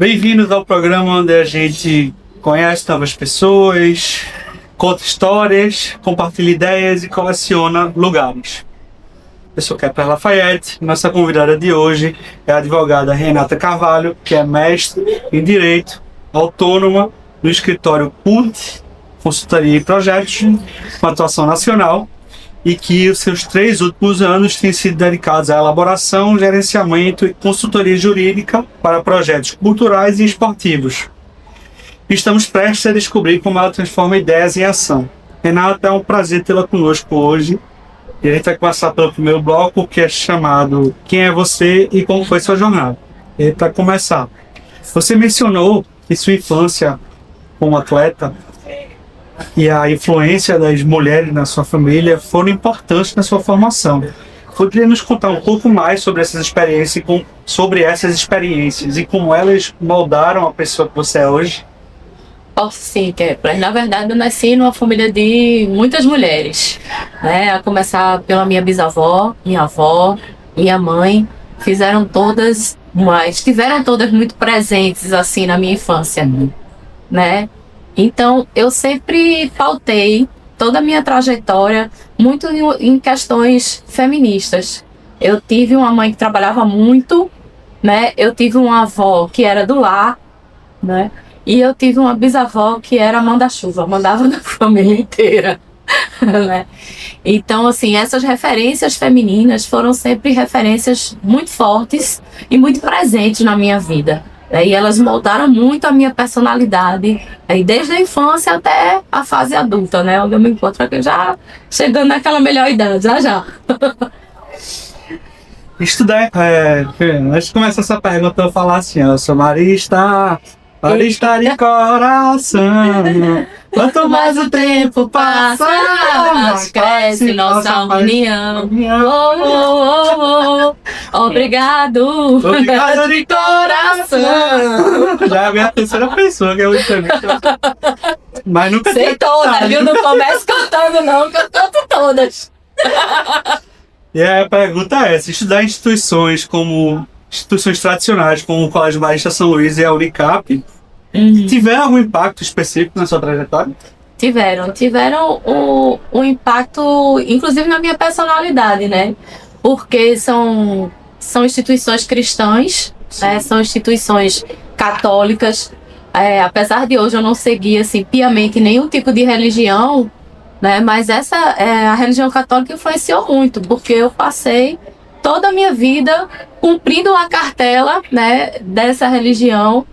Bem-vindos ao programa onde a gente conhece novas pessoas, conta histórias, compartilha ideias e coleciona lugares. Eu sou Kepler Lafayette. Nossa convidada de hoje é a advogada Renata Carvalho, que é mestre em Direito, autônoma no escritório PUT, Consultoria e Projetos, com atuação nacional, e que os seus 3 últimos anos têm sido dedicados à elaboração, gerenciamento e consultoria jurídica para projetos culturais e esportivos. Estamos prestes a descobrir como ela transforma ideias em ação. Renata, é um prazer tê-la conosco hoje. E a gente vai começar pelo primeiro bloco, que é chamado Quem é você e como foi sua jornada? E para começar, você mencionou que sua infância como atleta e a influência das mulheres na sua família foram importantes na sua formação. Poderia nos contar um pouco mais sobre essas experiências e como elas moldaram a pessoa que você é hoje? Posso sim, Kepler. Na verdade, eu nasci numa família de muitas mulheres, né? A começar pela minha bisavó, minha avó, minha mãe. Estiveram todas muito presentes assim na minha infância, né? Então, eu sempre pautei toda a minha trajetória muito em questões feministas. Eu tive uma mãe que trabalhava muito, né? Eu tive uma avó que era do lar, né? E eu tive uma bisavó que era manda-chuva, mandava na família inteira, né? Então, assim, essas referências femininas foram sempre referências muito fortes e muito presentes na minha vida. E elas moldaram muito a minha personalidade, desde a infância até a fase adulta, né? Onde eu me encontro aqui já chegando naquela melhor idade, já. Estudar, antes de começar essa pergunta, eu falar assim, eu sou marista de coração. Quanto mais o tempo passa, mais cresce nossa união. Obrigado de coração. Já é a minha terceira pessoa que eu entrevisto. Mas nunca sei todas, viu? Não comece cantando não, que eu canto todas. E a pergunta é essa: estudar instituições tradicionais como o Colégio Marista São Luís e a Unicap, tiveram algum impacto específico na sua trajetória? Tiveram um impacto, inclusive na minha personalidade, né? Porque são instituições cristãs, né? São instituições católicas. Apesar de hoje eu não seguir assim, piamente nenhum tipo de religião, né? Mas a religião católica influenciou muito, porque eu passei toda a minha vida cumprindo a cartela, né, dessa religião,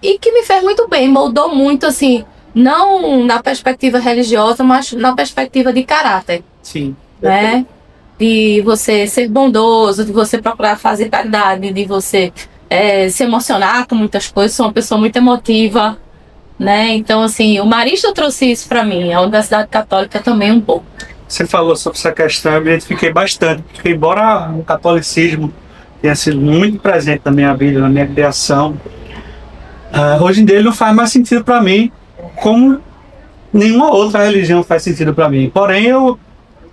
e que me fez muito bem, moldou muito, assim, não na perspectiva religiosa, mas na perspectiva de caráter. Sim. Né? De você ser bondoso, de você procurar fazer caridade, de você se emocionar com muitas coisas. Sou uma pessoa muito emotiva, né? Então, assim, o Marista trouxe isso para mim, a Universidade Católica também um pouco. Você falou sobre essa questão, eu me identifiquei bastante, porque embora o catolicismo tenha sido muito presente na minha vida, na minha criação, hoje em dia ele não faz mais sentido para mim, como nenhuma outra religião faz sentido para mim. Porém, eu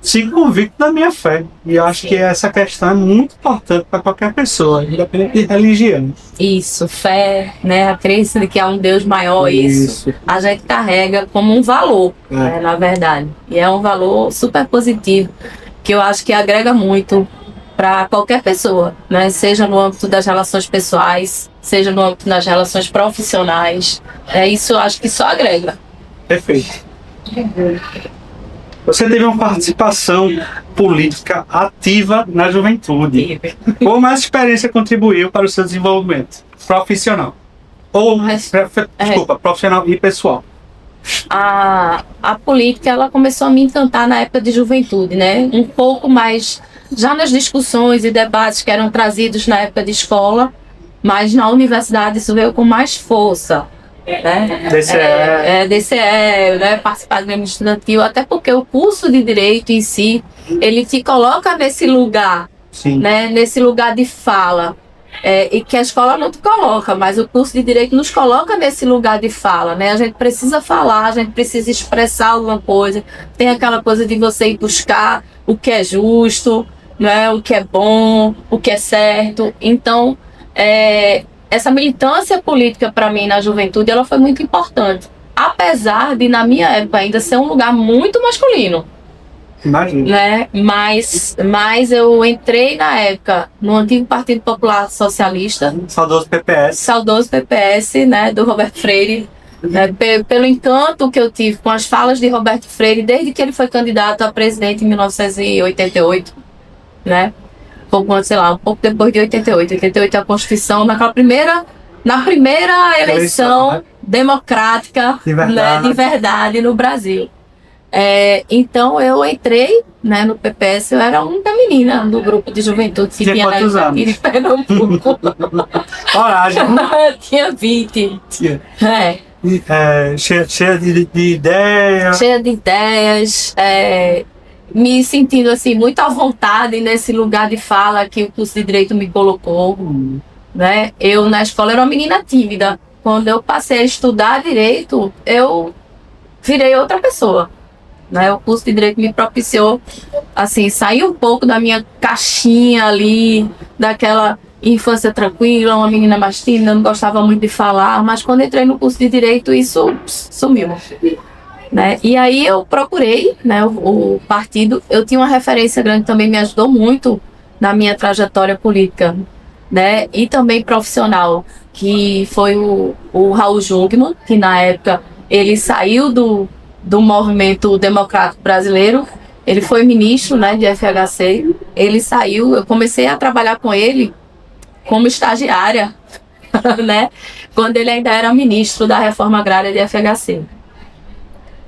sigo convicto da minha fé, e eu acho que essa questão é muito importante para qualquer pessoa, independente de religião. Isso, fé, né? A crença de que há um Deus maior, isso a gente carrega como um valor, né, na verdade. E é um valor super positivo, que eu acho que agrega muito para qualquer pessoa, né? Seja no âmbito das relações pessoais, seja no âmbito das relações profissionais. Isso eu acho que só agrega. Perfeito. Você teve uma participação política ativa na juventude. Como essa experiência contribuiu para o seu desenvolvimento profissional? Profissional e pessoal. A política, ela começou a me encantar na época de juventude, né? Um pouco mais já nas discussões e debates que eram trazidos na época de escola, mas na universidade isso veio com mais força. Né? DCE, né? Participar do Grêmio Estudantil, até porque o curso de Direito em si, ele te coloca nesse lugar, né? Nesse lugar de fala, e que a escola não te coloca, mas o curso de Direito nos coloca nesse lugar de fala, né? A gente precisa falar, a gente precisa expressar alguma coisa, tem aquela coisa de você ir buscar o que é justo, né? O que é bom, o que é certo. Então, essa militância política para mim na juventude, ela foi muito importante. Apesar de, na minha época, ainda ser um lugar muito masculino. Imagina. Né? Mas eu entrei na época no antigo Partido Popular Socialista. Saudoso PPS, né? Do Roberto Freire. Né? Pelo encanto que eu tive com as falas de Roberto Freire, desde que ele foi candidato a presidente em 1988. Né? Um pouco depois de 88. 88 é a Constituição, na primeira eleição, né? Democrática, de verdade no Brasil. Então eu entrei, né, no PPS, eu era a única menina do grupo de juventude que tinha aqui de Pernambuco. Coragem. Tinha 20. Cheia de ideias. Cheia de ideias. Me sentindo assim, muito à vontade nesse lugar de fala que o curso de Direito me colocou. Né? Eu, na escola, era uma menina tímida. Quando eu passei a estudar Direito, eu virei outra pessoa. Né? O curso de Direito me propiciou, assim, sair um pouco da minha caixinha ali, daquela infância tranquila, uma menina mais tímida, não gostava muito de falar, mas quando entrei no curso de Direito, isso sumiu. Né? E aí eu procurei, né, o partido. Eu tinha uma referência grande, também me ajudou muito na minha trajetória política, né, e também profissional, que foi o Raul Jungmann, que na época ele saiu do movimento democrático brasileiro. Ele foi ministro, né, de FHC. Ele saiu, eu comecei a trabalhar com ele como estagiária, né, quando ele ainda era ministro da Reforma Agrária de FHC.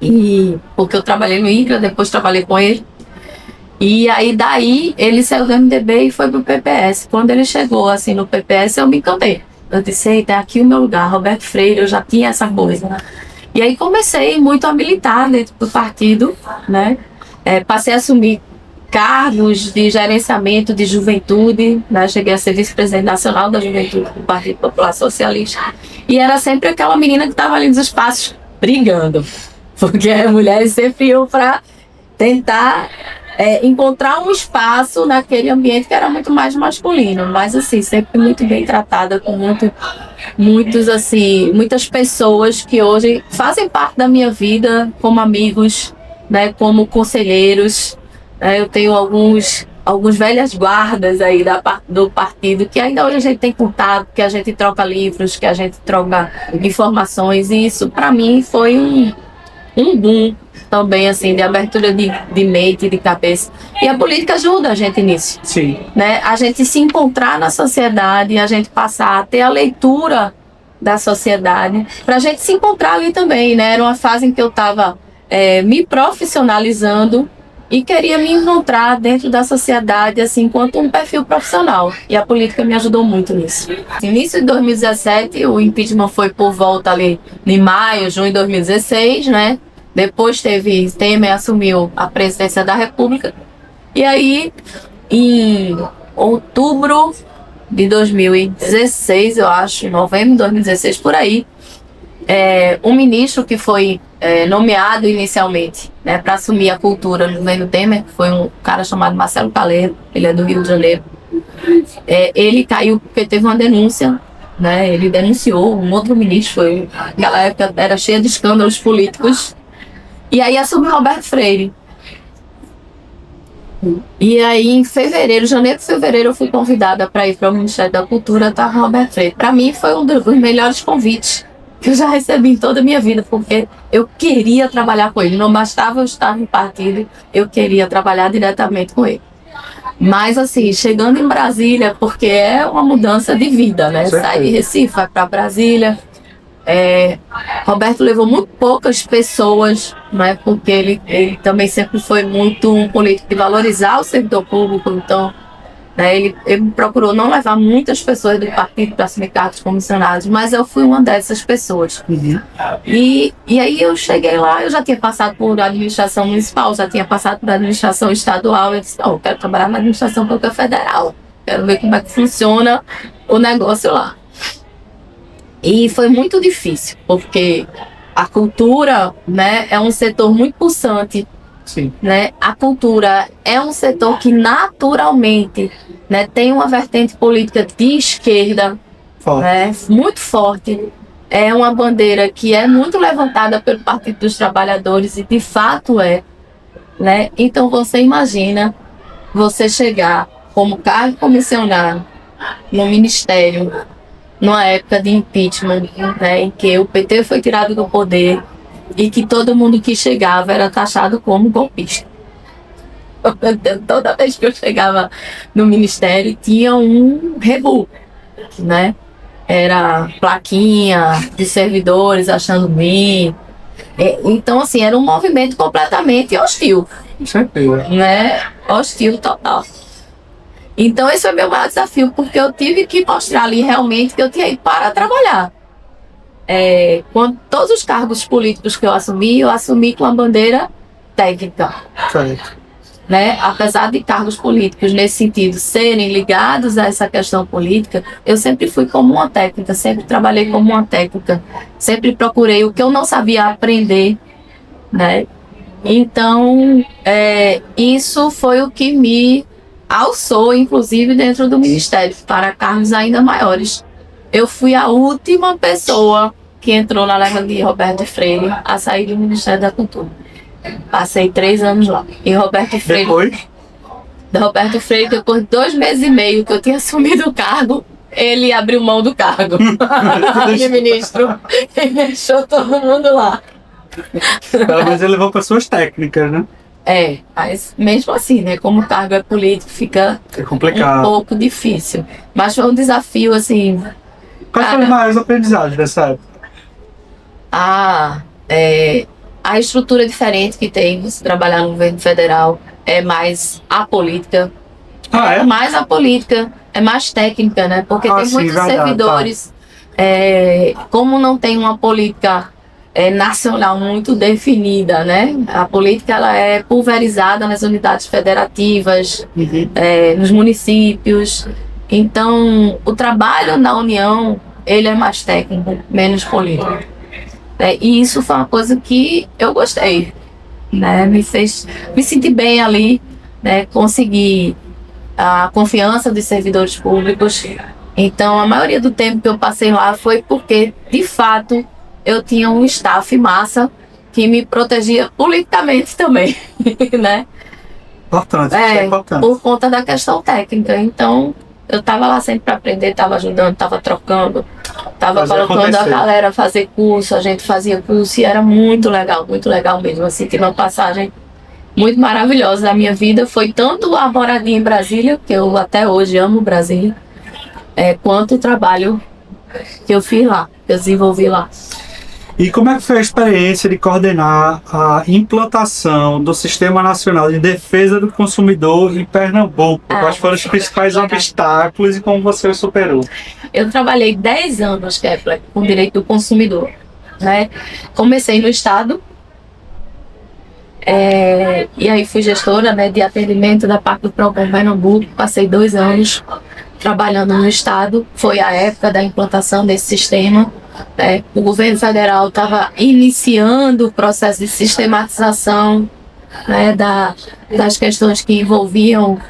E porque eu trabalhei no INCRA, depois trabalhei com ele. E aí daí ele saiu do MDB e foi pro PPS. Quando ele chegou assim no PPS, eu me encantei. Eu disse, eita, aqui o meu lugar, Roberto Freire, eu já tinha essa coisa. E aí comecei muito a militar dentro do partido, né? Passei a assumir cargos de gerenciamento de juventude, né? Cheguei a ser vice-presidente nacional da juventude do Partido Popular Socialista. E era sempre aquela menina que estava ali nos espaços brigando. Porque as mulheres sempre iam para tentar encontrar um espaço naquele ambiente que era muito mais masculino, mas assim, sempre muito bem tratada, com muitas pessoas que hoje fazem parte da minha vida como amigos, né, como conselheiros. Eu tenho alguns velhas guardas aí do partido que ainda hoje a gente tem contato, que a gente troca livros, que a gente troca informações, e isso para mim foi um boom também, assim, de abertura de mente, de cabeça. E a política ajuda a gente nisso. Sim. Né? A gente se encontrar na sociedade, a gente passar a ter a leitura da sociedade, para a gente se encontrar ali também, né? Era uma fase em que eu estava me profissionalizando e queria me encontrar dentro da sociedade, assim, enquanto um perfil profissional. E a política me ajudou muito nisso. No início de 2017, o impeachment foi por volta ali em maio, junho de 2016, né? Depois Temer assumiu a presidência da República. E aí, em outubro de 2016, eu acho, novembro de 2016, por aí, um ministro que foi nomeado inicialmente, né, para assumir a cultura no governo Temer, que foi um cara chamado Marcelo Caleiro, ele é do Rio de Janeiro. Ele caiu porque teve uma denúncia, né, ele denunciou um outro ministro, naquela época era cheia de escândalos políticos, e aí assumiu Roberto Freire. E aí em janeiro e fevereiro, eu fui convidada para ir para o Ministério da Cultura, estava Roberto Freire. Para mim foi um dos melhores convites que eu já recebi em toda a minha vida, porque eu queria trabalhar com ele. Não bastava eu estar no partido, eu queria trabalhar diretamente com ele. Mas assim, chegando em Brasília, porque é uma mudança de vida, né? Sai de Recife, vai para Brasília. Roberto levou muito poucas pessoas, né? Porque ele também sempre foi muito um político de valorizar o servidor público, então, né, ele procurou não levar muitas pessoas do partido para assumir cargos comissionados, mas eu fui uma dessas pessoas. Uhum. E aí eu cheguei lá, eu já tinha passado por administração municipal, já tinha passado por administração estadual. Eu disse, não, eu quero trabalhar na administração pública federal, quero ver como é que funciona o negócio lá. E foi muito difícil, porque a cultura, né, é um setor muito pulsante. Sim. Né? A cultura é um setor que naturalmente, né, tem uma vertente política de esquerda Forte. né? Muito forte. É uma bandeira que é muito levantada pelo Partido dos Trabalhadores e de fato é, né? Então você imagina você chegar como cargo comissionário no ministério numa época de impeachment, né, em que o PT foi tirado do poder e que todo mundo que chegava era taxado como golpista. Toda vez que eu chegava no ministério tinha um rebu, né? Era plaquinha de servidores achando ruim. Então, assim, era um movimento completamente hostil, Com certeza. né? Hostil total. Então, esse foi meu maior desafio, porque eu tive que mostrar ali realmente que eu tinha ido para trabalhar. Quando todos os cargos políticos que eu assumi com a bandeira técnica, Certo. né? Apesar de cargos políticos nesse sentido serem ligados a essa questão política, eu sempre fui como uma técnica, sempre trabalhei como uma técnica, sempre procurei o que eu não sabia aprender, né? Então, isso foi o que me alçou, inclusive dentro do Ministério, para cargos ainda maiores. Eu fui a última pessoa que entrou na leva de Roberto Freire a sair do Ministério da Cultura. Passei 3 anos lá. E Roberto Freire, depois de 2 meses e meio que eu tinha assumido o cargo, ele abriu mão do cargo de ministro e deixou todo mundo lá. Pelo menos ele levou pessoas técnicas, né? Mas mesmo assim, né? Como o cargo é político, fica É complicado. um pouco difícil. Mas foi um desafio, assim. Quais foram os maiores aprendizados dessa época? A estrutura diferente que tem você trabalhar no governo federal é mais apolítica. Ah, é? Mais apolítica, é mais técnica, né? Porque tem sim, muitos verdade, servidores. Como não tem uma política nacional muito definida, né? A política ela é pulverizada nas unidades federativas, nos municípios. Então, o trabalho na União, ele é mais técnico, menos político. E isso foi uma coisa que eu gostei, né? Me fez me sentir bem ali, né? Conseguir a confiança dos servidores públicos. Então, a maioria do tempo que eu passei lá foi porque, de fato, eu tinha um staff massa que me protegia politicamente também, né? Importante, isso é importante. Por conta da questão técnica. Então, eu estava lá sempre para aprender, estava ajudando, estava trocando, estava colocando a galera a fazer curso, a gente fazia curso e era muito legal mesmo. Assim, tive uma passagem muito maravilhosa da minha vida. Foi tanto a moradia em Brasília, que eu até hoje amo Brasília, quanto o trabalho que eu fiz lá, que eu desenvolvi lá. E como é que foi a experiência de coordenar a implantação do Sistema Nacional de Defesa do Consumidor em Pernambuco? Quais foram os principais obstáculos e como você os superou? Eu trabalhei 10 anos, Kepler, com direito do consumidor, né? Comecei no Estado, e aí fui gestora, né, de atendimento da parte do PROCON Pernambuco. Passei 2 anos trabalhando no Estado. Foi a época da implantação desse sistema. O governo federal estava iniciando o processo de sistematização, né, das questões que envolviam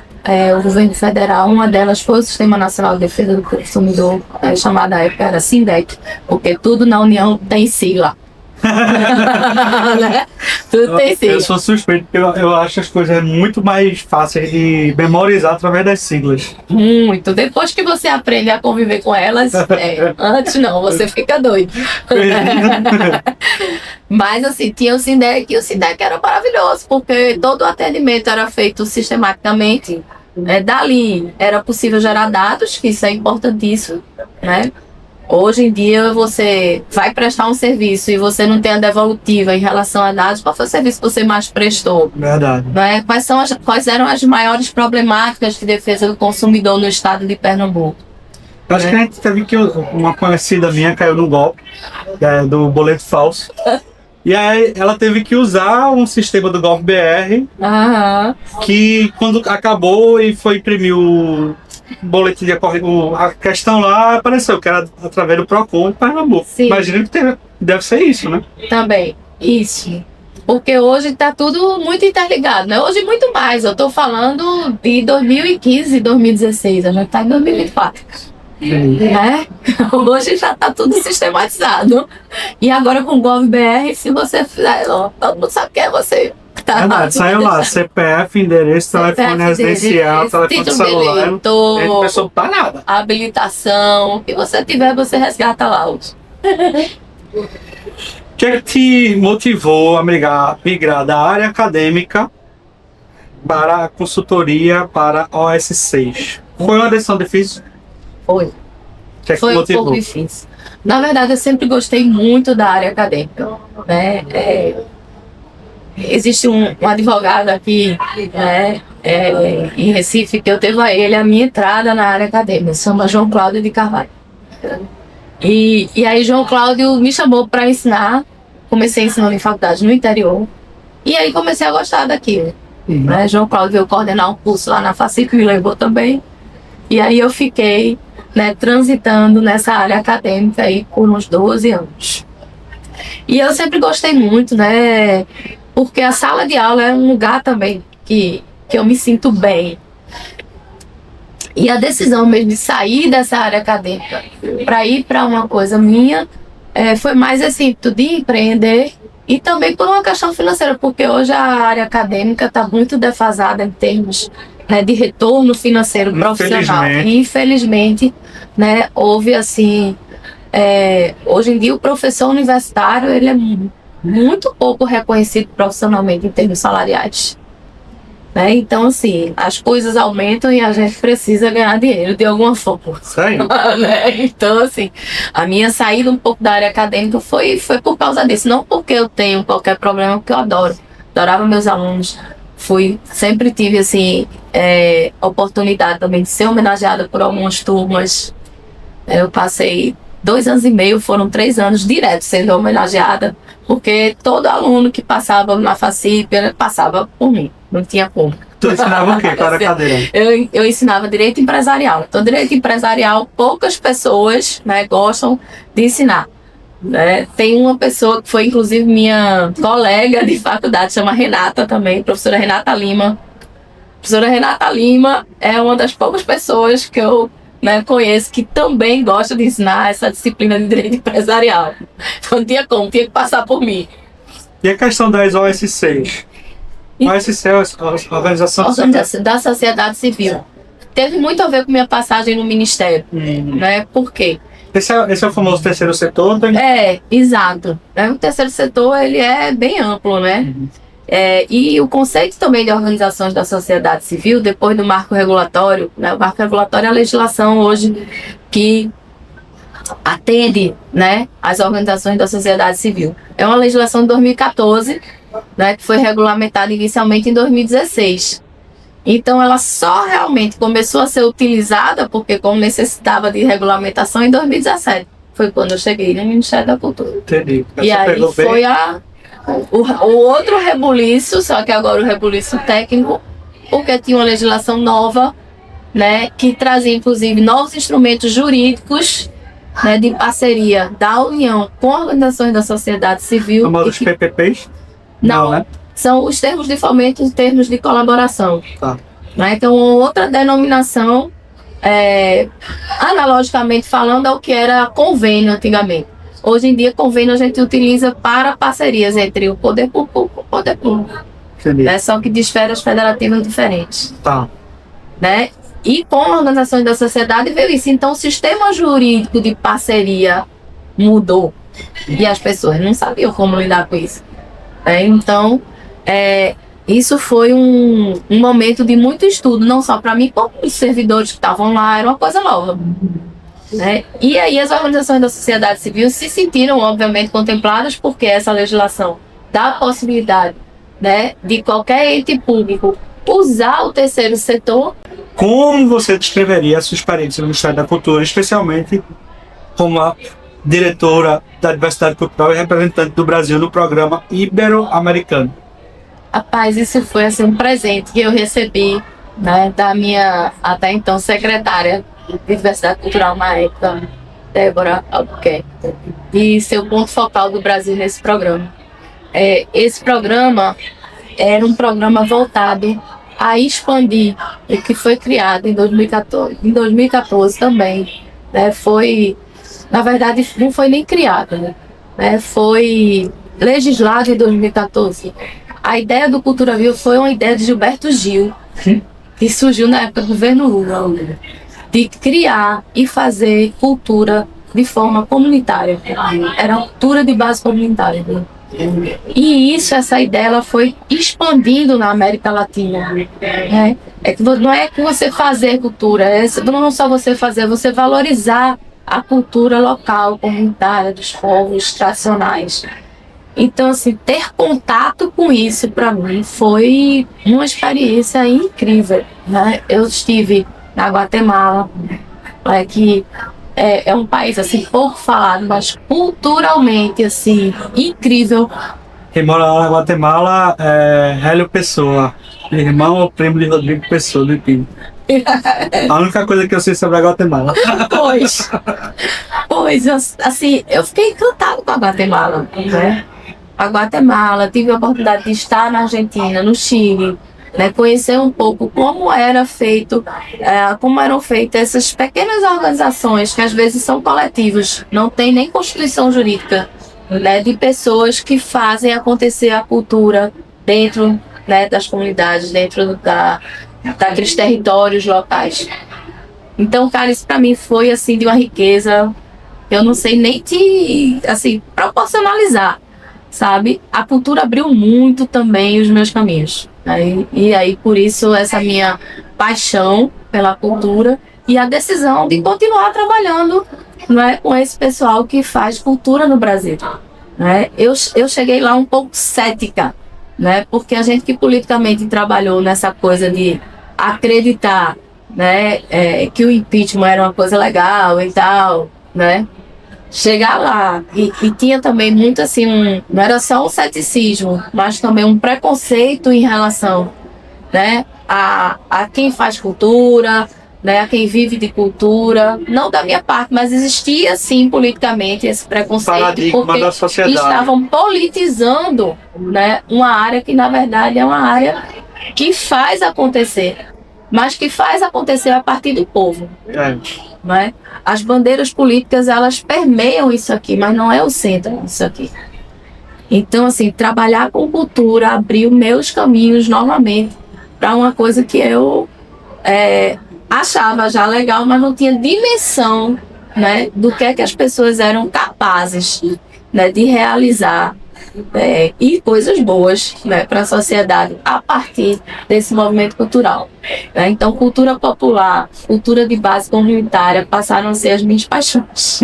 o governo federal. Uma delas foi o Sistema Nacional de Defesa do Consumidor, chamada à época era SINDEC, porque tudo na União tem sigla. Né? Tudo tem sigla. Eu sou suspeito porque eu acho as coisas muito mais fáceis de memorizar através das siglas. Muito. Depois que você aprende a conviver com elas, antes não, você fica doido. Mas assim, tinha o SINDEC e o SINDEC era maravilhoso, porque todo o atendimento era feito sistematicamente. Dali era possível gerar dados, que isso é importantíssimo, né? Hoje em dia você vai prestar um serviço e você não tem a devolutiva em relação a dados, qual foi o serviço que você mais prestou? Verdade. Né? Quais eram as maiores problemáticas de defesa do consumidor no estado de Pernambuco? Eu acho que a gente teve que uma conhecida minha caiu no golpe do boleto falso. E aí ela teve que usar um sistema do Golpe BR que quando acabou e foi imprimir o boletim de a questão lá apareceu que era através do PROCON de Pernambuco. Imagina que deve ser isso, né? Também, isso. Porque hoje está tudo muito interligado, né? Hoje muito mais. Eu estou falando de 2015 e 2016, a gente está em 2024. né? Hoje já está tudo sistematizado. E agora com o GovBR, se você fizer, todo mundo sabe quem é você. Tá Verdade, saiu lá, CPF, endereço, telefone residencial, telefone celular. Eleitor, A pessoa não tá nada. habilitação, o que você tiver, você resgata lá hoje. O que é que te motivou a migrar da área acadêmica para a consultoria para OS6? Foi uma decisão difícil? Foi. O que é que Foi te um motivou? pouco difícil. Na verdade, eu sempre gostei muito da área acadêmica, né? Existe um advogado aqui, né, em Recife, que eu devo a ele a minha entrada na área acadêmica, se chama João Cláudio de Carvalho. E aí João Cláudio me chamou para ensinar, comecei ensinando em faculdade no interior, e aí comecei a gostar daquilo. Né? João Cláudio veio coordenar um curso lá na FACIP, me levou também, e aí eu fiquei, né, transitando nessa área acadêmica aí por uns 12 anos. E eu sempre gostei muito, né? Porque a sala de aula é um lugar também que eu me sinto bem. E a decisão mesmo de sair dessa área acadêmica para ir para uma coisa minha foi mais assim, de empreender e também por uma questão financeira, porque hoje a área acadêmica está muito defasada em termos, né, de retorno financeiro profissional. E, infelizmente, né, houve assim, hoje em dia o professor universitário ele é muito pouco reconhecido profissionalmente em termos salariais. Né? Então, assim, as coisas aumentam e a gente precisa ganhar dinheiro de alguma forma. Né? Então, assim, a minha saída um pouco da área acadêmica foi por causa disso. Não porque eu tenho qualquer problema, porque eu adorava meus alunos. Sempre tive, assim, oportunidade também de ser homenageada por algumas turmas. Eu passei 2 anos e meio, foram 3 anos direto sendo homenageada, porque todo aluno que passava na FACIP passava por mim, não tinha como. Tu ensinava o quê? Qual era a cadeira? Eu ensinava direito empresarial. Então, direito empresarial, poucas pessoas, né, gostam de ensinar. Né? Tem uma pessoa que foi, inclusive, minha colega de faculdade, chama Renata também, professora Renata Lima. A professora Renata Lima é uma das poucas pessoas que eu, né, conheço que também gosta de ensinar essa disciplina de direito empresarial. Então não tinha como, tinha que passar por mim. E a questão das OS6? OS6 é a Organização da Sociedade Civil. Teve muito a ver com minha passagem no Ministério. Né? Por quê? Esse é o famoso terceiro setor? Exato. O terceiro setor ele é bem amplo, né? E o conceito também de organizações da sociedade civil, depois do marco regulatório, né? O marco regulatório é a legislação hoje que atende, né, as organizações da sociedade civil. É uma legislação de 2014, né, que foi regulamentada inicialmente em 2016. Então ela só realmente começou a ser utilizada porque como necessitava de regulamentação em 2017. Foi quando eu cheguei no Ministério da Cultura. Entendi. E aí foi o outro rebuliço, só que agora o rebuliço técnico, porque tinha uma legislação nova, né, que trazia inclusive novos instrumentos jurídicos, né, de parceria da União com organizações da sociedade civil. Famosos PPPs? Não, né? São os termos de fomento e os termos de colaboração. Tá. Né? Então, outra denominação, analogicamente falando, ao que era convênio antigamente. Hoje em dia, convênio a gente utiliza para parcerias entre o poder público e o poder público. Né? Só que de esferas federativas diferentes. Tá. Né? E com organizações da sociedade veio isso. Então, o sistema jurídico de parceria mudou. E as pessoas não sabiam como lidar com isso. Então, isso foi um momento de muito estudo, não só para mim, como os servidores que estavam lá, era uma coisa nova. Né? E aí as organizações da sociedade civil se sentiram, obviamente, contempladas, porque essa legislação dá a possibilidade, né, de qualquer ente público usar o terceiro setor. Como você descreveria a sua experiência no Ministério da Cultura, especialmente como a diretora da Diversidade Cultural e representante do Brasil no programa Ibero-Americano? Rapaz, isso foi assim, um presente que eu recebi, né, da minha, até então, secretária de Diversidade Cultural na época, Débora Albuquerque, de ser o ponto focal do Brasil nesse programa. Esse programa era um programa voltado a expandir, e que foi criado em 2014 também, né, foi, na verdade, não foi nem criado, né, foi legislado em 2014. A ideia do Cultura Viva foi uma ideia de Gilberto Gil, que surgiu na época do governo Lula, de criar e fazer cultura de forma comunitária. Era cultura de base comunitária. E isso, essa ideia, ela foi expandindo na América Latina. Né? Não é que você fazer cultura, não só você fazer, é você valorizar a cultura local, comunitária, dos povos tradicionais. Então, assim, ter contato com isso, para mim, foi uma experiência incrível. Né? Eu estive na Guatemala, que é um país, assim, pouco falado, mas culturalmente, assim, incrível. Quem mora lá na Guatemala é Hélio Pessoa, irmão ou primo de Rodrigo Pessoa, do Ipim. A única coisa que eu sei sobre a Guatemala. Pois, assim, eu fiquei encantado com a Guatemala, né? A Guatemala, tive a oportunidade de estar na Argentina, no Chile, né, conhecer um pouco como eram feitas essas pequenas organizações que às vezes são coletivos, não tem nem constituição jurídica, né, de pessoas que fazem acontecer a cultura dentro, né, das comunidades, dentro daqueles territórios locais. Então, cara, isso para mim foi assim de uma riqueza, eu não sei nem te assim proporcionalizar. Sabe? A cultura abriu muito também os meus caminhos. Né? E aí, por isso, essa minha paixão pela cultura e a decisão de continuar trabalhando, né, com esse pessoal que faz cultura no Brasil. Né? Eu cheguei lá um pouco cética, né? Porque a gente que politicamente trabalhou nessa coisa de acreditar, né, que o impeachment era uma coisa legal e tal, né? Chegar lá, e tinha também muito assim, não era só um ceticismo, mas também um preconceito em relação, né, a quem faz cultura, né, a quem vive de cultura, não da minha parte, mas existia sim politicamente esse preconceito, paradigma porque da sociedade. Estavam politizando, né, uma área que na verdade é uma área que faz acontecer, mas que faz acontecer a partir do povo. Né? As bandeiras políticas, elas permeiam isso aqui, mas não é o centro disso aqui. Então, assim, trabalhar com cultura abriu meus caminhos novamente para uma coisa que eu achava já legal, mas não tinha dimensão, né, do que é que as pessoas eram capazes, né, de realizar e coisas boas, né, para a sociedade a partir desse movimento cultural. Né? Então, cultura popular, cultura de base comunitária passaram a ser as minhas paixões.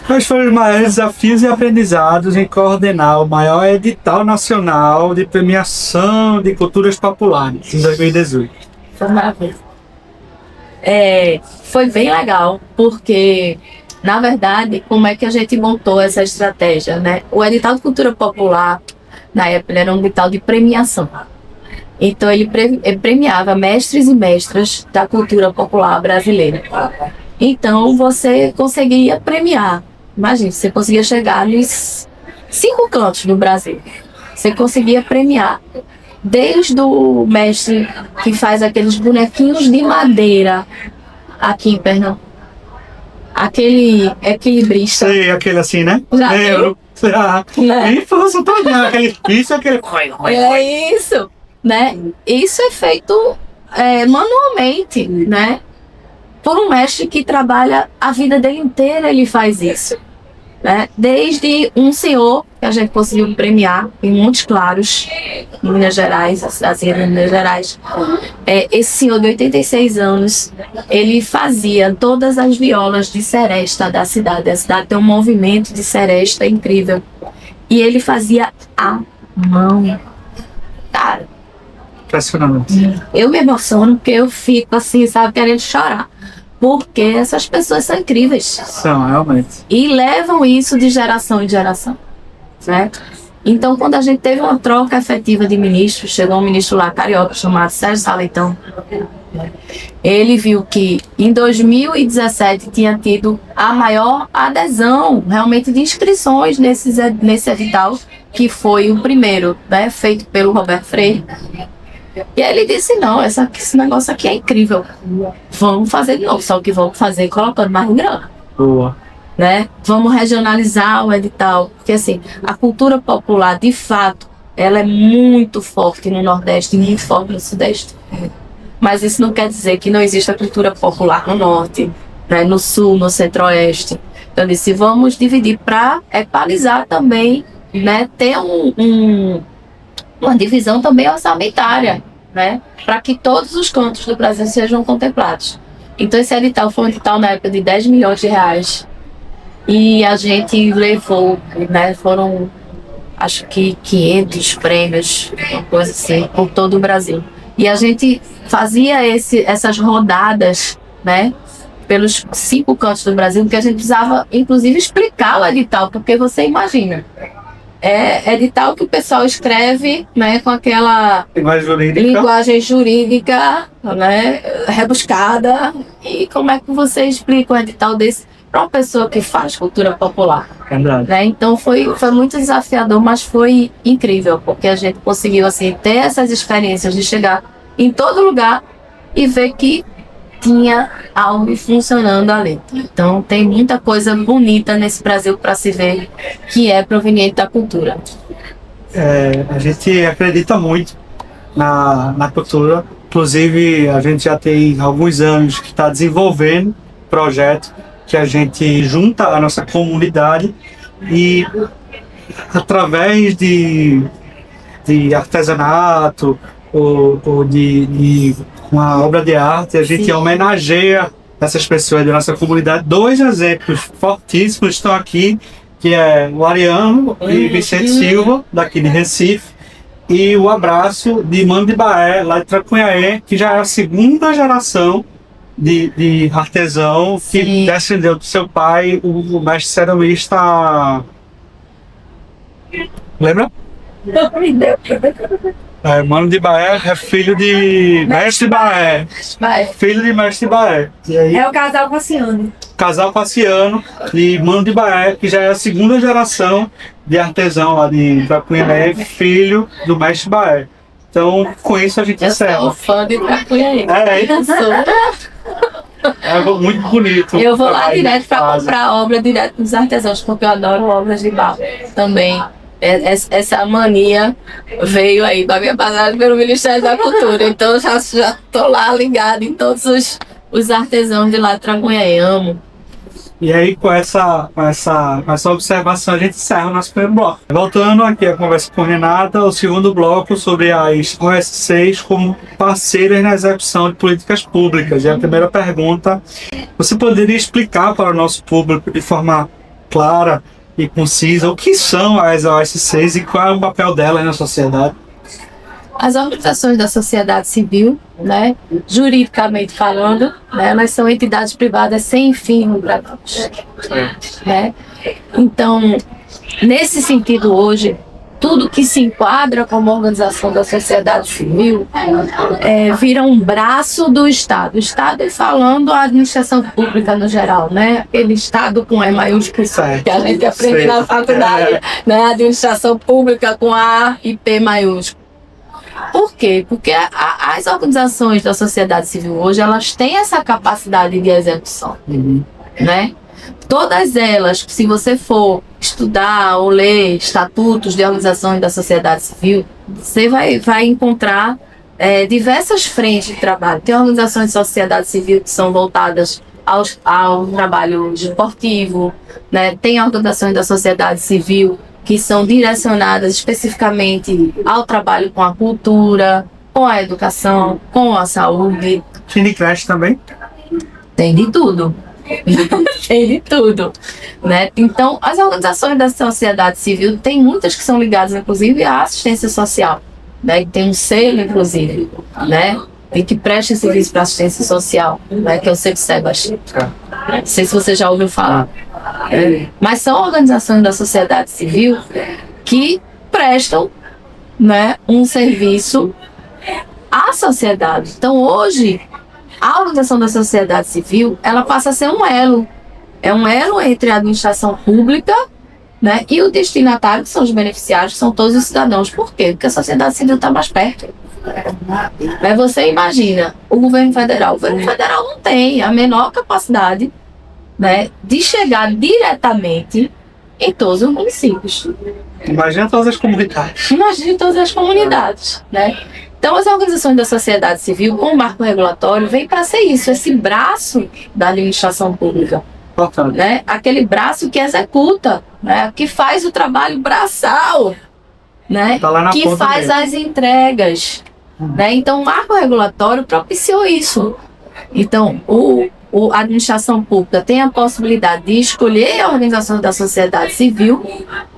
Quais foram os maiores desafios e aprendizados em coordenar o maior edital nacional de premiação de culturas populares em 2018? Foi maravilhoso. Foi bem legal, porque na verdade, como é que a gente montou essa estratégia, né? O edital de cultura popular, na época, ele era um edital de premiação. Então, ele premiava mestres e mestras da cultura popular brasileira. Então, você conseguia premiar. Imagina, você conseguia chegar nos 5 cantos do Brasil. Você conseguia premiar. Desde o mestre que faz aqueles bonequinhos de madeira aqui em Pernambuco. Aquele equilibrista. Sei, aquele assim, né? Já viu? E fosse todo aquele. Isso é aquele. É isso, né? Isso é feito manualmente, né? Por um mestre que trabalha a vida dele inteira, ele faz isso. Né? Desde um senhor que a gente conseguiu premiar em Montes Claros, em Minas Gerais, a cidadezinha de Minas Gerais. Esse senhor de 86 anos, ele fazia todas as violas de seresta da cidade. A cidade tem um movimento de seresta incrível. E ele fazia à mão. Cara, impressionante. Eu me emociono porque eu fico assim, sabe, querendo chorar. Porque essas pessoas são incríveis. São, realmente. E levam isso de geração em geração. Certo? Então, quando a gente teve uma troca efetiva de ministros, chegou um ministro lá, carioca, chamado Sérgio Saleitão. Ele viu que em 2017 tinha tido a maior adesão realmente de inscrições nesse edital, que foi o primeiro, né, feito pelo Roberto Freire. E aí ele disse, não, esse negócio aqui é incrível. Vamos fazer de novo, só que vamos fazer colocando mais grana. Boa. Né? Vamos regionalizar o edital, porque assim, a cultura popular, de fato, ela é muito forte no Nordeste e muito forte no Sudeste. Mas isso não quer dizer que não exista cultura popular no Norte, né? No Sul, no Centro-Oeste. Então, eu disse, vamos dividir para equalizar também, né? Ter uma divisão também orçamentária, né? Para que todos os cantos do Brasil sejam contemplados. Então, esse edital foi um edital na época de 10 milhões de reais. E a gente levou, né, foram acho que 500 prêmios, uma coisa assim, por todo o Brasil. E a gente fazia essas rodadas, né, pelos 5 cantos do Brasil, porque a gente precisava, inclusive, explicar o edital, porque você imagina, é edital que o pessoal escreve, né, com aquela linguagem jurídica, né, rebuscada, e como é que você explica um edital desse para uma pessoa que faz cultura popular? Né? Então foi muito desafiador, mas foi incrível, porque a gente conseguiu assim, ter essas experiências de chegar em todo lugar e ver que tinha algo funcionando ali. Então tem muita coisa bonita nesse Brasil para se ver que é proveniente da cultura. A gente acredita muito na cultura, inclusive a gente já tem alguns anos que está desenvolvendo projeto que a gente junta a nossa comunidade e através de artesanato ou de uma obra de arte, a gente homenageia essas pessoas da nossa comunidade. 2 exemplos fortíssimos estão aqui, que é o Ariano e Vicente Silva, daqui de Recife, e o abraço de Mano de Baé, lá de Tracunhaé, que já é a 2ª geração de artesão que descendeu do seu pai, o mestre ceramista. Lembra? Mano de Baé é filho de Mestre Baé. Filho de Mestre Baé. E aí, é o casal Faciano. Casal Faciano de Mano de Baé, que já é a 2ª geração de artesão lá de Tracunhaé, filho do Mestre Baé. Então, com isso a gente encerra. Eu sou fã de Tracunhaé. É muito bonito. Eu vou lá direto para comprar obra direto dos artesãos, porque eu adoro obras de barro também. Essa mania veio aí da minha passagem pelo Ministério da Cultura. Então eu já estou lá ligado em todos os artesãos de lá de Tracunhaé. Amo. E aí, com essa observação, a gente encerra o nosso primeiro bloco. Voltando aqui a conversa com Renata, o segundo bloco sobre as OS6 como parceiras na execução de políticas públicas. E a primeira pergunta, você poderia explicar para o nosso público de forma clara e concisa o que são as OS6 e qual é o papel delas na sociedade? As organizações da sociedade civil, né, juridicamente falando, né, elas são entidades privadas sem fins lucrativos. Né? Então, nesse sentido hoje, tudo que se enquadra como organização da sociedade civil vira um braço do Estado. O Estado é falando a administração pública no geral, né? Aquele Estado com E maiúsculo que a gente aprende na faculdade, né? Administração pública com A e P maiúsculo. Por quê? Porque as organizações da sociedade civil hoje, elas têm essa capacidade de execução, né? Todas elas, se você for estudar ou ler estatutos de organizações da sociedade civil, você vai encontrar diversas frentes de trabalho. Tem organizações de sociedade civil que são voltadas ao trabalho esportivo, né? Tem organizações da sociedade civil que são direcionadas especificamente ao trabalho com a cultura, com a educação, com a saúde. Tem de creche também? Tem de tudo. Tem de tudo. Né? Então, as organizações da sociedade civil, tem muitas que são ligadas, inclusive, à assistência social. Né? Tem um selo, inclusive, né? E que presta serviço para assistência social, né? Que é o Selo Sebas. Não sei se você já ouviu falar. Mas são organizações da sociedade civil que prestam, né, um serviço à sociedade. Então, hoje, a organização da sociedade civil, ela passa a ser um elo. É um elo entre a administração pública, né, e o destinatário, que são os beneficiários, que são todos os cidadãos. Por quê? Porque a sociedade civil está mais perto. Mas você imagina, o governo federal não tem a menor capacidade, né, de chegar diretamente em todos os municípios. Imagina todas as comunidades. Imagine todas as comunidades, né? Então, as organizações da sociedade civil, com o marco regulatório, vem para ser isso, esse braço da administração pública, Importante. né? Aquele braço que executa, né? Que faz o trabalho braçal, né? Tá lá na Que ponta faz mesmo. as entregas, né? Então, o marco regulatório propiciou isso. Então, a administração pública tem a possibilidade de escolher a organização da sociedade civil,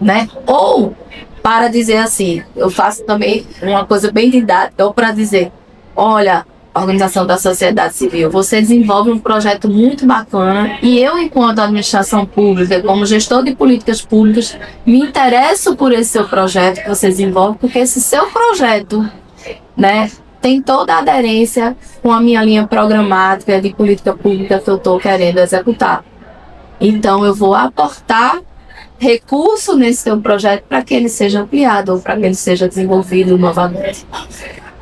né? Ou para dizer assim, eu faço também uma coisa bem didática, ou para dizer, olha, organização da sociedade civil, você desenvolve um projeto muito bacana e eu, enquanto administração pública, como gestor de políticas públicas, me interesso por esse seu projeto que você desenvolve, porque esse seu projeto, né, tem toda a aderência com a minha linha programática de política pública que eu estou querendo executar. Então, eu vou aportar recurso nesse seu projeto para que ele seja ampliado ou para que ele seja desenvolvido novamente,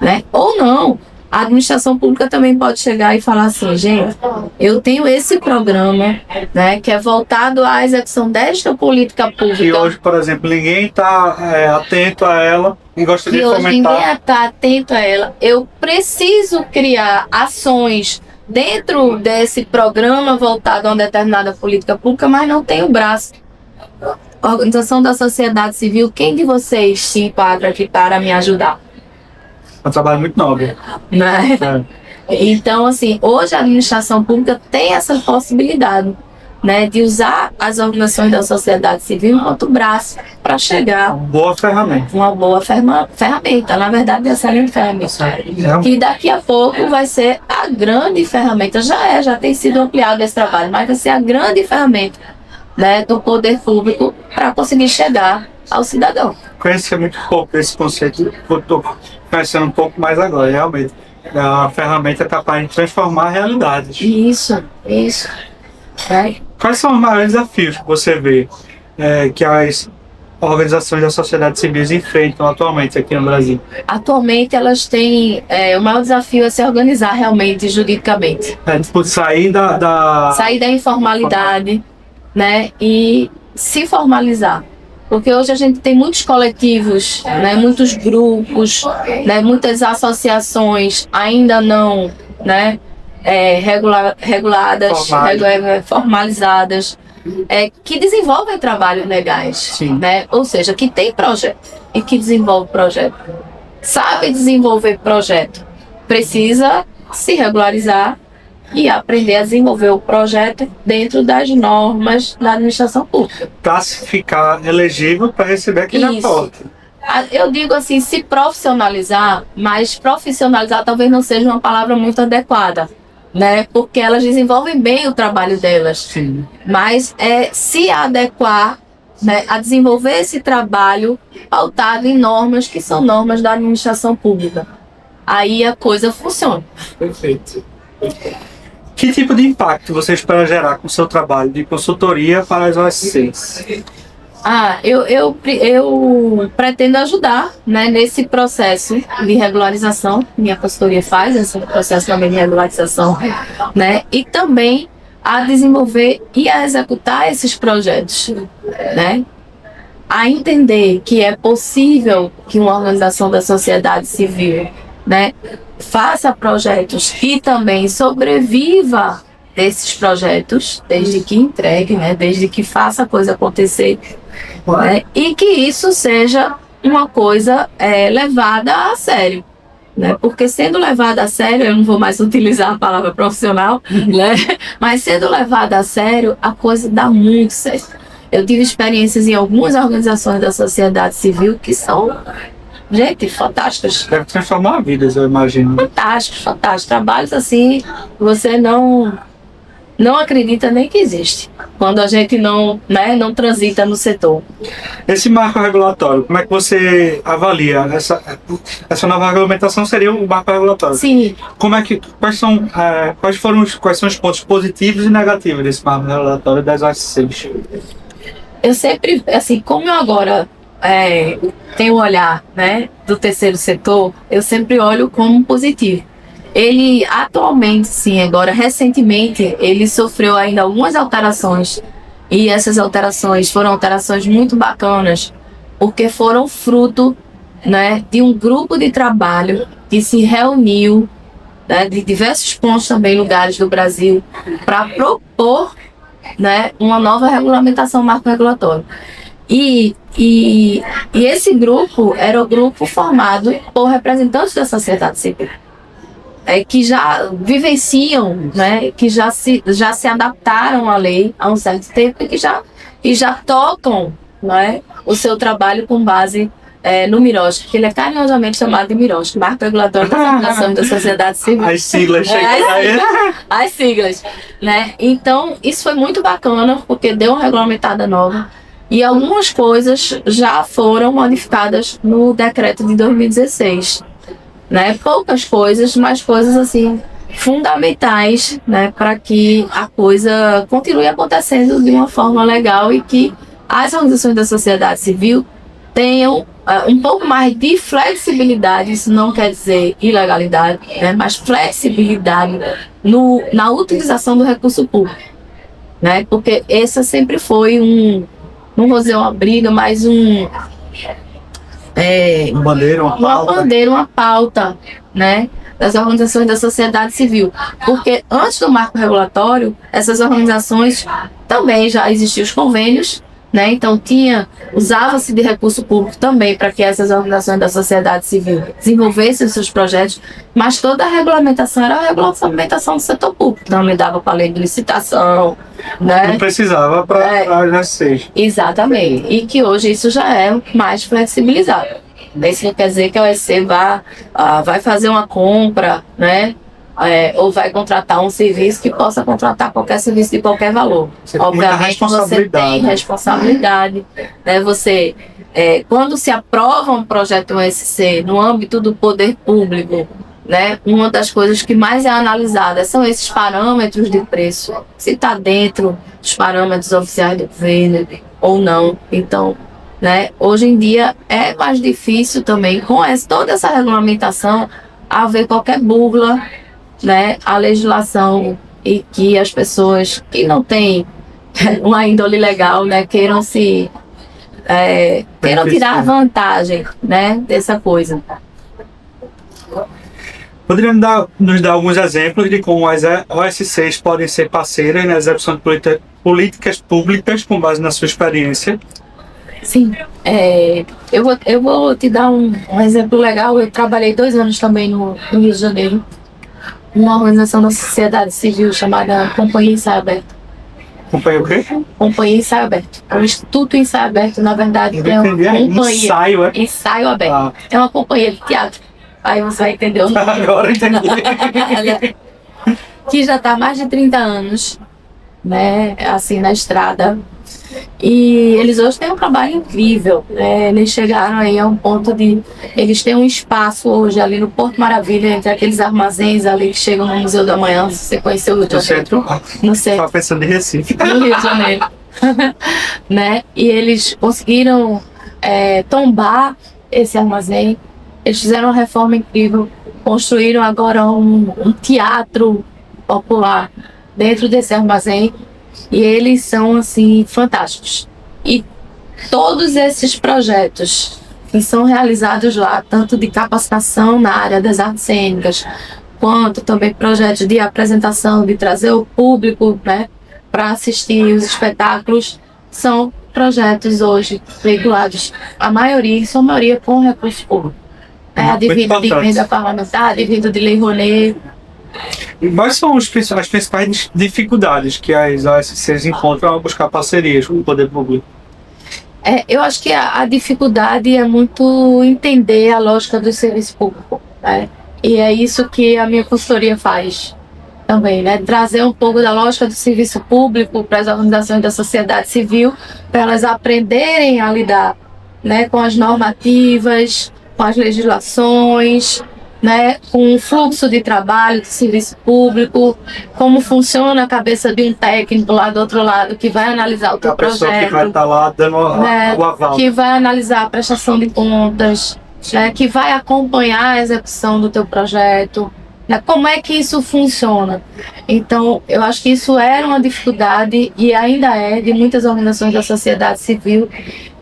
né? Ou não. A administração pública também pode chegar e falar assim, gente, eu tenho esse programa, né, que é voltado à execução desta política pública. E hoje, por exemplo, ninguém está atento a ela e gostaria E de hoje ninguém fomentar. está atento a ela. Eu preciso criar ações dentro desse programa voltado a uma determinada política pública, mas não tem o braço. A organização da sociedade civil, quem de vocês se enquadra aqui para me ajudar? É um trabalho muito nobre. Né? É. Então, assim, hoje a administração pública tem essa possibilidade, né, de usar as organizações da sociedade civil enquanto braço para chegar Uma boa ferramenta. uma boa ferramenta, na verdade, essa é uma ferramenta. É. Que daqui a pouco vai ser a grande ferramenta, já tem sido ampliado esse trabalho, mas vai ser a grande ferramenta, né, do poder público para conseguir chegar ao cidadão. Conhecia muito pouco esse conceito, estou conhecendo um pouco mais agora, realmente. É uma ferramenta capaz de transformar realidades. Isso. Né? Quais são os maiores desafios que você vê que as organizações da sociedade civil enfrentam atualmente aqui no Brasil? Atualmente elas têm, o maior desafio é se organizar realmente juridicamente. Tipo, sair da... Sair da informalidade, né, e se formalizar. Porque hoje a gente tem muitos coletivos, né, muitos grupos, né, muitas associações ainda não, né, reguladas, formalizadas, que desenvolvem trabalhos legais. Sim. Né? Ou seja, que tem projeto e que desenvolve projeto. Sabe desenvolver projeto, precisa se regularizar e aprender a desenvolver o projeto dentro das normas da administração pública. Para se ficar elegível para receber aqui na Isso. porta. Eu digo assim, se profissionalizar, mas profissionalizar talvez não seja uma palavra muito adequada, né? Porque elas desenvolvem bem o trabalho delas, Sim. mas se adequar, né, a desenvolver esse trabalho pautado em normas que são normas da administração pública. Aí a coisa funciona. Pretendo. Que tipo de impacto você espera gerar com o seu trabalho de consultoria para as OSCs? Eu pretendo ajudar, né, nesse processo de regularização. Minha consultoria faz esse processo também de regularização, né, e também a desenvolver e a executar esses projetos, né, a entender que é possível que uma organização da sociedade civil, né, faça projetos e também sobreviva desses projetos, desde que entregue, né, desde que faça a coisa acontecer, né, e que isso seja uma coisa levada a sério, né, porque sendo levada a sério, eu não vou mais utilizar a palavra profissional, né, mas sendo levada a sério, a coisa dá muito certo. Eu tive experiências em algumas organizações da sociedade civil que são, gente, fantásticas. Deve transformar vidas, eu imagino. Fantásticos. Trabalhos assim, você não acredita nem que existe. Quando a gente não transita no setor. Esse marco regulatório, como é que você avalia? Essa nova regulamentação seria o marco regulatório. Sim. Quais são os pontos positivos e negativos desse marco regulatório das OSCs? Eu sempre, assim, como eu agora tenho o olhar, né, do terceiro setor, eu sempre olho como positivo. Ele atualmente, sim, agora recentemente, ele sofreu ainda algumas alterações, e essas alterações foram alterações muito bacanas, porque foram fruto, né, de um grupo de trabalho que se reuniu, né, de diversos pontos também, lugares do Brasil, para propor, né, uma nova regulamentação marco regulatório. E esse grupo era o grupo formado por representantes da sociedade civil, que já vivenciam, né, que já se adaptaram à lei há um certo tempo e já tocam, né, o seu trabalho com base no MIROSC, que ele é carinhosamente chamado de MIROSC, Marco Regulatório das Organizações da Sociedade Civil. As siglas chegam aí. As siglas, né? Então, isso foi muito bacana, porque deu uma regulamentada nova e algumas coisas já foram modificadas no decreto de 2016. Né? Poucas coisas, mas coisas assim fundamentais, né, para que a coisa continue acontecendo de uma forma legal e que as organizações da sociedade civil tenham um pouco mais de flexibilidade. Isso não quer dizer ilegalidade, né, mas flexibilidade na utilização do recurso público, né, porque essa sempre foi não vou dizer uma briga, mas uma bandeira, uma pauta, né, das organizações da sociedade civil. Porque antes do marco regulatório, essas organizações também já existiam os convênios, né, então usava-se de recurso público também para que essas organizações da sociedade civil desenvolvessem os seus projetos, mas toda a regulamentação era a regulamentação do setor público, não lidava com a lei de licitação, né? Não precisava para já ser. Exatamente, e que hoje isso já é mais flexibilizado. Isso não quer dizer que a OSC vai fazer uma compra, né? Ou vai contratar um serviço que possa contratar qualquer serviço de qualquer valor. Obviamente você tem responsabilidade, né? Você, quando se aprova um projeto OSC no âmbito do poder público, né, uma das coisas que mais é analisada são esses parâmetros de preço, se está dentro dos parâmetros oficiais do governo ou não. Então, né, hoje em dia é mais difícil também, com toda essa regulamentação, haver qualquer burla, né, a legislação, e que as pessoas que não têm uma índole legal, né, queiram tirar vantagem, né, dessa coisa. Poderia nos dar alguns exemplos de como as OSCs podem ser parceiras na execução de políticas públicas com base na sua experiência? Sim, eu vou te dar um exemplo legal. Eu trabalhei 2 anos também no Rio de Janeiro, uma organização da sociedade civil chamada Companhia Ensaio Aberto. Companhia o quê? Companhia Ensaio Aberto. O Instituto Ensaio Aberto, na verdade, é uma companhia. Ensaio Aberto. É uma companhia de teatro. Aí você vai entender o nome. Agora entendi. Que já está há mais de 30 anos, né, assim, na estrada. E eles hoje têm um trabalho incrível, né? Eles chegaram aí a um ponto eles têm um espaço hoje ali no Porto Maravilha, entre aqueles armazéns ali que chegam no Museu do Amanhã. Se você conheceu o Rio de Janeiro. No centro. Estava pensando em Recife. No Rio de Janeiro. Né? E eles conseguiram tombar esse armazém. Eles fizeram uma reforma incrível, construíram agora um teatro popular dentro desse armazém, e eles são assim fantásticos. E todos esses projetos que são realizados lá, tanto de capacitação na área das artes cênicas, quanto também projetos de apresentação, de trazer o público, né, para assistir os espetáculos, são projetos hoje veiculados, a sua maioria com recurso público. Advindo de emenda parlamentar, advindo de Lei Rouanet. E quais são as principais dificuldades que as OSCs encontram ao buscar parcerias com o poder público? Eu acho que a dificuldade é muito entender a lógica do serviço público, né? E é isso que a minha consultoria faz também, né? Trazer um pouco da lógica do serviço público para as organizações da sociedade civil, para elas aprenderem a lidar, né, com as normativas, com as legislações, né, com o fluxo de trabalho do serviço público, como funciona a cabeça de um técnico lá do outro lado que vai analisar o teu pessoa projeto, que vai estar lá dando né, o aval. que vai analisar a prestação de contas, né, que vai acompanhar a execução do teu projeto, né, como é que isso funciona. Então, eu acho que isso era uma dificuldade e ainda é de muitas organizações da sociedade civil,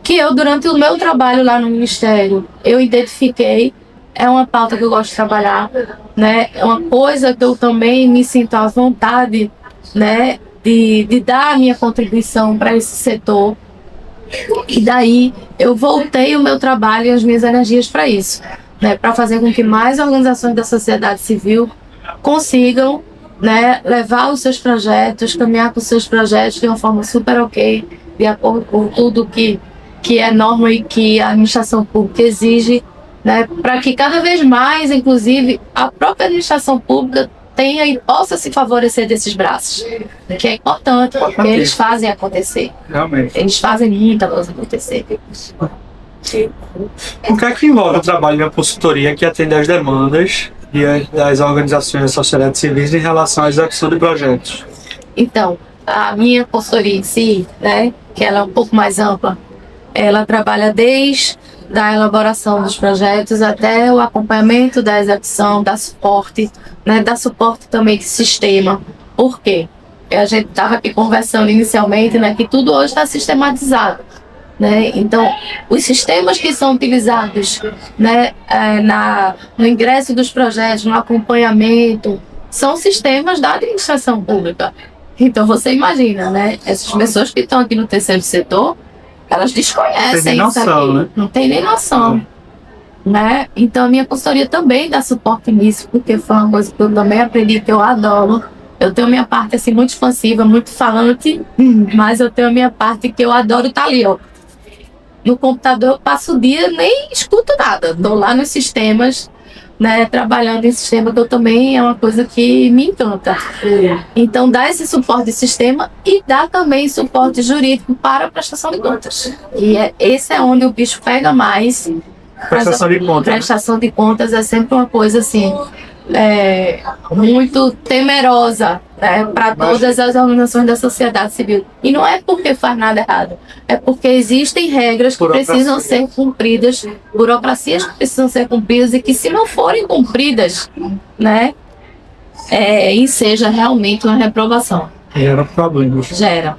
que eu, durante o meu trabalho lá no Ministério, eu identifiquei. É uma pauta que eu gosto de trabalhar, né? É uma coisa que eu também me sinto à vontade, né, de dar a minha contribuição para esse setor. E daí eu voltei o meu trabalho e as minhas energias para isso, né, para fazer com que mais organizações da sociedade civil consigam, né, levar os seus projetos, caminhar com os seus projetos de uma forma super ok, de acordo com tudo que é norma e que a administração pública exige, né, para que cada vez mais, inclusive, a própria administração pública tenha e possa se favorecer desses braços, que é importante, porque eles fazem acontecer. Realmente. Eles fazem muita coisa acontecer. O que é que envolve o trabalho da consultoria que atende às demandas das organizações da sociedade civil em relação à execução de projetos? Então, a minha consultoria em si, né, que ela é um pouco mais ampla, ela trabalha desde da elaboração dos projetos até o acompanhamento da execução, da suporte, né, da suporte também de sistema. Por quê? A gente estava aqui conversando inicialmente, né, que tudo hoje está sistematizado, né? Então, os sistemas que são utilizados, né, no ingresso dos projetos, no acompanhamento, são sistemas da administração pública. Então, você imagina, né, essas pessoas que estão aqui no terceiro setor, elas desconhecem isso aqui, né? Não tem nem noção, né? Então a minha consultoria também dá suporte nisso, porque foi uma coisa que eu também aprendi, que eu adoro. Eu tenho minha parte assim muito expansiva, muito falante, mas eu tenho a minha parte que eu adoro estar ali, ó. No computador eu passo o dia, nem escuto nada, estou lá nos sistemas, né, trabalhando em sistema, que eu também é uma coisa que me encanta. Então dá esse suporte de sistema e dá também suporte jurídico para a prestação de contas. E esse é onde o bicho pega mais. Prestação de contas. Prestação de contas é sempre uma coisa assim, muito temerosa, né, para todas as organizações da sociedade civil. E não é porque faz nada errado, é porque existem regras que precisam ser cumpridas, burocracias que precisam ser cumpridas e que, se não forem cumpridas, né, enseja realmente uma reprovação. Gera problemas. Gera.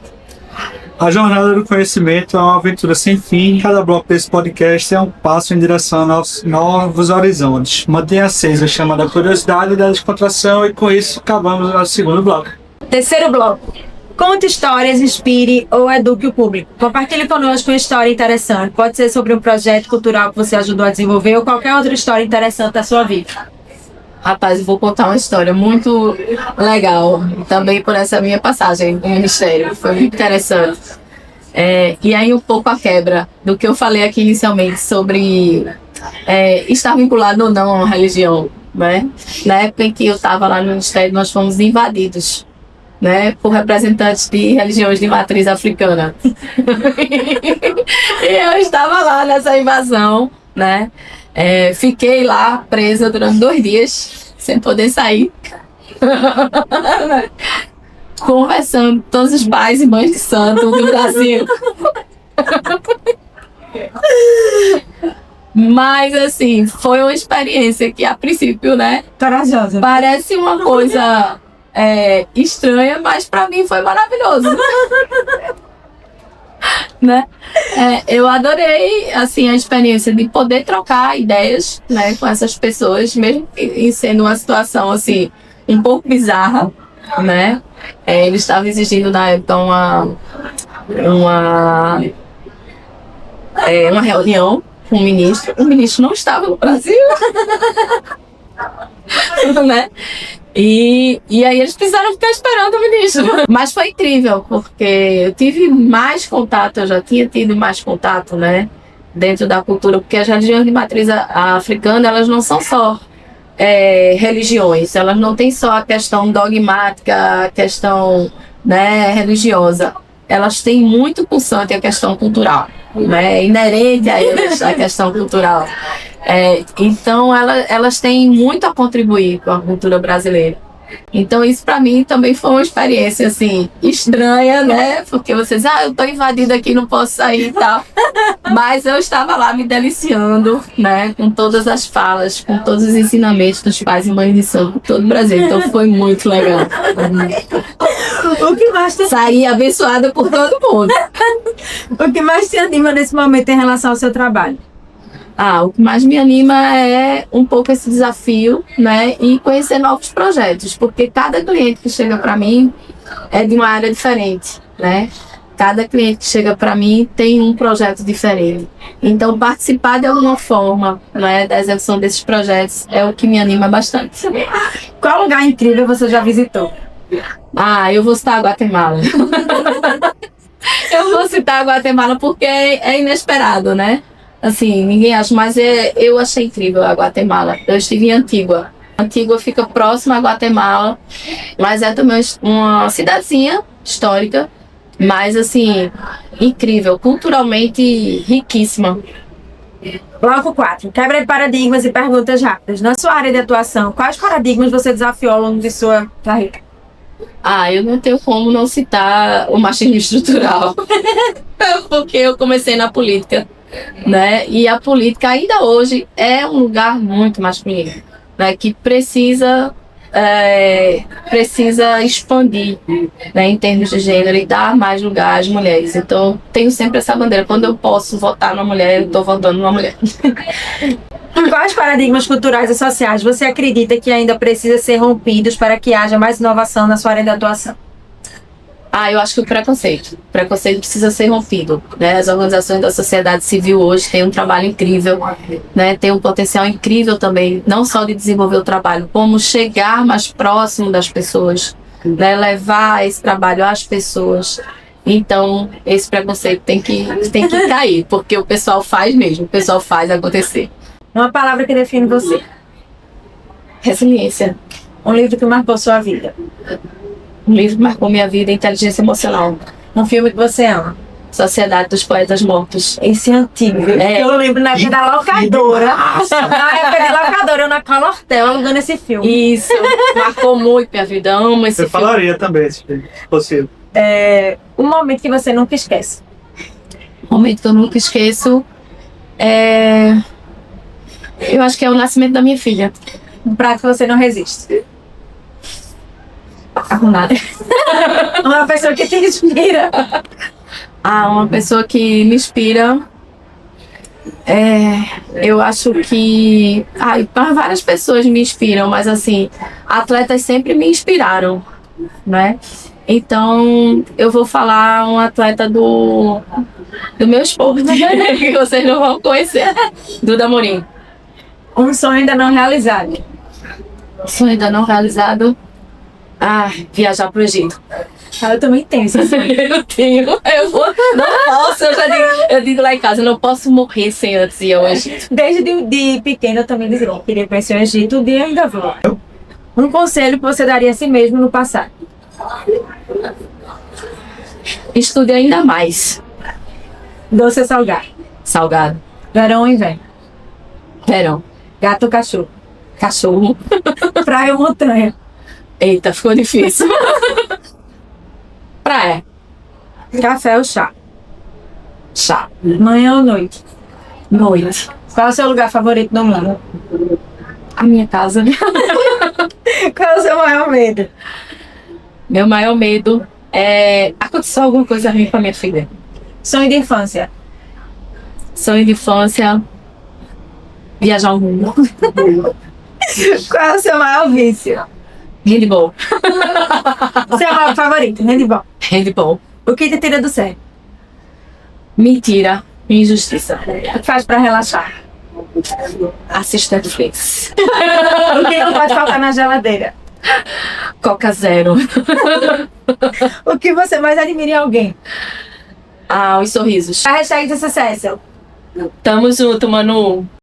A jornada do conhecimento é uma aventura sem fim. Cada bloco desse podcast é um passo em direção aos novos horizontes. Mantenha acesa a chama da curiosidade e da descontração, e com isso acabamos o segundo bloco. Terceiro bloco. Conte histórias, inspire ou eduque o público. Compartilhe conosco uma história interessante. Pode ser sobre um projeto cultural que você ajudou a desenvolver ou qualquer outra história interessante da sua vida. Rapaz, eu vou contar uma história muito legal, também por essa minha passagem no Ministério, foi muito interessante. E aí um pouco a quebra do que eu falei aqui inicialmente sobre estar vinculado ou não a uma religião, né? Na época em que eu estava lá no Ministério, nós fomos invadidos, né, por representantes de religiões de matriz africana. E eu estava lá nessa invasão, né? Fiquei lá presa durante 2 dias, sem poder sair, conversando com todos os pais e mães de santo do Brasil. Mas, assim, foi uma experiência que, a princípio, né, Corajosa. parece uma coisa estranha, mas para mim foi maravilhoso. Né? Eu adorei, assim, a experiência de poder trocar ideias, né, com essas pessoas, mesmo em sendo uma situação assim um pouco bizarra, né? Eles estavam exigindo na época uma reunião com o ministro não estava no Brasil. Né? E aí eles precisaram ficar esperando o ministro. Mas foi incrível, porque eu tive mais contato, eu já tinha tido mais contato, né, dentro da cultura, porque as religiões de matriz africana, elas não são só religiões, elas não têm só a questão dogmática, a questão, né, religiosa. Elas têm muito pulsante a questão cultural, né, inerente a elas a questão cultural. Então, elas têm muito a contribuir com a cultura brasileira. Então, isso para mim também foi uma experiência, assim, estranha, né? Porque vocês, eu tô invadida aqui, não posso sair e tal. Mas eu estava lá me deliciando, né? Com todas as falas, com todos os ensinamentos dos pais e mães de santo de todo o Brasil. Então, foi muito legal. O que mais te... Saí abençoada por todo mundo. O que mais te anima nesse momento em relação ao seu trabalho? O que mais me anima é um pouco esse desafio, né? E conhecer novos projetos, porque cada cliente que chega para mim é de uma área diferente, né? Cada cliente que chega para mim tem um projeto diferente. Então, participar de alguma forma, né, da execução desses projetos é o que me anima bastante. Qual lugar incrível você já visitou? Eu vou citar a Guatemala. Eu vou citar a Guatemala porque é inesperado, né? Assim, ninguém acha, mas eu achei incrível a Guatemala. Eu estive em Antigua. Antigua fica próxima a Guatemala, mas é também uma cidadezinha histórica, mas assim, incrível, culturalmente riquíssima. Bloco 4. Quebra de paradigmas e perguntas rápidas. Na sua área de atuação, quais paradigmas você desafiou ao longo de sua carreira? Eu não tenho como não citar o machismo estrutural, porque eu comecei na política, né? E a política ainda hoje é um lugar muito masculino, né? Que precisa expandir, né? Em termos de gênero e dar mais lugar às mulheres. Então, tenho sempre essa bandeira. Quando eu posso votar numa mulher, eu estou votando numa mulher. Quais paradigmas culturais e sociais você acredita que ainda precisa ser rompidos para que haja mais inovação na sua área de atuação? Eu acho que o preconceito precisa ser rompido, né? As organizações da sociedade civil hoje têm um trabalho incrível, né? Tem um potencial incrível também, não só de desenvolver o trabalho, como chegar mais próximo das pessoas, né? Levar esse trabalho às pessoas. Então, esse preconceito tem que cair, porque o pessoal faz mesmo, o pessoal faz acontecer. Uma palavra que define você. Resiliência. Um livro que marcou sua vida. Um livro que marcou minha vida, Inteligência Emocional. Um filme que você ama. Sociedade dos Poetas Mortos. Esse é antigo, viu? Eu lembro na época da locadora. Na época de locadora, eu na Colortel alugando esse filme. Isso, marcou muito minha vida. Amo esse filme. Eu falaria também esse filme, se possível. Um momento que você nunca esquece. Um momento que eu nunca esqueço eu acho que é o nascimento da minha filha. Um prato que você não resiste. Nada. Uma pessoa que te inspira. Uma pessoa que me inspira. Eu acho que várias pessoas me inspiram, mas assim, atletas sempre me inspiraram, né? Então, eu vou falar um atleta do meu esporte, que vocês não vão conhecer, Duda Amorim. Um sonho ainda não realizado. Sonho ainda não realizado? Viajar pro Egito. Eu também tenho esse sonho. Eu tenho. Não posso, eu digo lá em casa, eu não posso morrer sem antes ir ao Egito. Desde de pequena eu também dizia que queria conhecer o Egito, um dia eu ainda vou. Um conselho que você daria a si mesmo no passado. Estude ainda mais. Doce ou salgado? Salgado. Verão ou inverno? Verão. Gato ou cachorro? Cachorro. Praia ou montanha? Eita, ficou difícil. Praia. Café ou chá? Chá. Manhã ou noite? Noite. Qual é o seu lugar favorito no mundo? A minha casa. Qual é o seu maior medo? Meu maior medo é acontecer alguma coisa ruim com a minha filha. Sonho de infância? Sonho de infância, viajar ao mundo. Qual é o seu maior vício? Handball. Seu maior favorito? Handball. Handball. O que te tira do sério? Mentira, injustiça. O que faz pra relaxar? Assiste Netflix. O que não pode faltar na geladeira? Coca Zero. O que você mais admira em alguém? Os sorrisos. A hashtag de sucesso. Tamo junto, Manu.